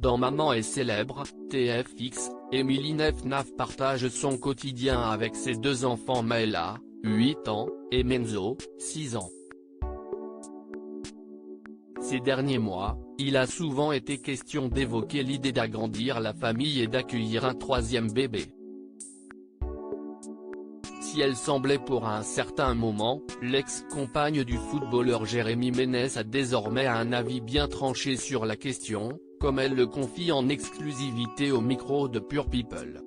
Dans Maman est célèbre, TFX, Émilie Nef partage son quotidien avec ses deux enfants Maëla, 8 ans, et Menzo, 6 ans. Ces derniers mois, il a souvent été question d'évoquer l'idée d'agrandir la famille et d'accueillir un troisième bébé. Si elle semblait pour un certain moment, l'ex-compagne du footballeur Jérémy Ménès a désormais un avis bien tranché sur la question, comme elle le confie en exclusivité au micro de Pure People.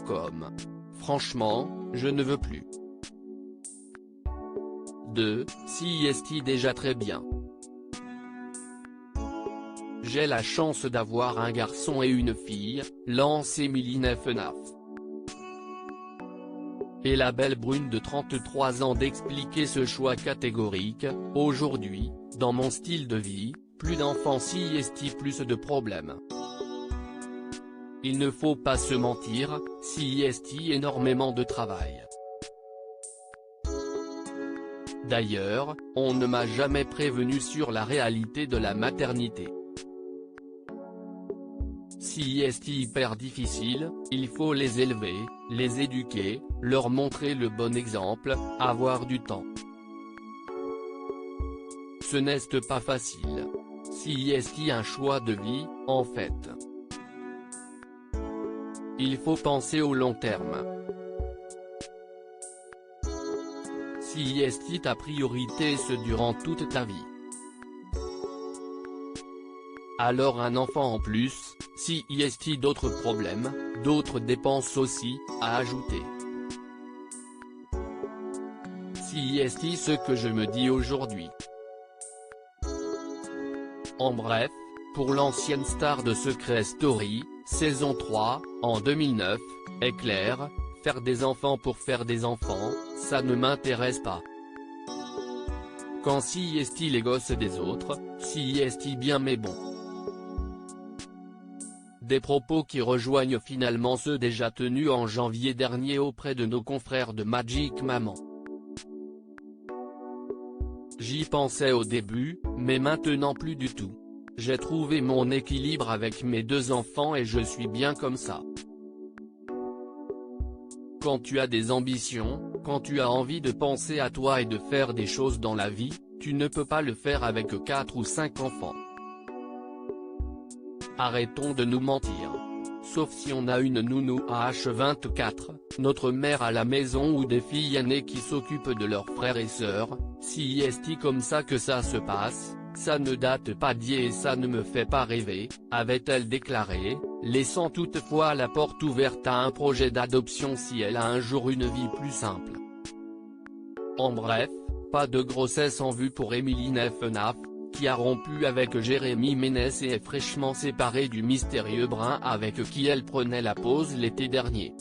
Comme « Franchement, je ne veux plus. 2. Si est déjà très bien. J'ai la chance d'avoir un garçon et une fille », lance Émilie Nef. Et la belle brune de 33 ans d'expliquer ce choix catégorique: « Aujourd'hui, dans mon style de vie, plus d'enfants si plus de problèmes. Il ne faut pas se mentir, si énormément de travail. D'ailleurs, on ne m'a jamais prévenu sur la réalité de la maternité. Si hyper difficile, il faut les élever, les éduquer, leur montrer le bon exemple, avoir du temps. Ce n'est pas facile. Si un choix de vie, en fait. Il faut penser au long terme. Si ta priorité ce durant toute ta vie. Alors un enfant en plus, si d'autres problèmes, d'autres dépenses aussi, à ajouter. Si ce que je me dis aujourd'hui. En bref, pour l'ancienne star de Secret Story, saison 3, en 2009, est clair, faire des enfants pour faire des enfants, ça ne m'intéresse pas. Quand si les gosses des autres, si bien mais bon. Des propos qui rejoignent finalement ceux déjà tenus en janvier dernier auprès de nos confrères de Magic Maman. J'y pensais au début, mais maintenant plus du tout. J'ai trouvé mon équilibre avec mes deux enfants et je suis bien comme ça. Quand tu as des ambitions, quand tu as envie de penser à toi et de faire des choses dans la vie, tu ne peux pas le faire avec 4 ou 5 enfants. Arrêtons de nous mentir. Sauf si on a une nounou à H24, notre mère à la maison ou des filles aînées qui s'occupent de leurs frères et sœurs, si comme ça que ça se passe, ça ne date pas d'hier et ça ne me fait pas rêver, avait-elle déclaré, laissant toutefois la porte ouverte à un projet d'adoption si elle a un jour une vie plus simple. En bref, pas de grossesse en vue pour Émilie Nef, qui a rompu avec Jérémy Ménès et est fraîchement séparée du mystérieux brun avec qui elle prenait la pause l'été dernier.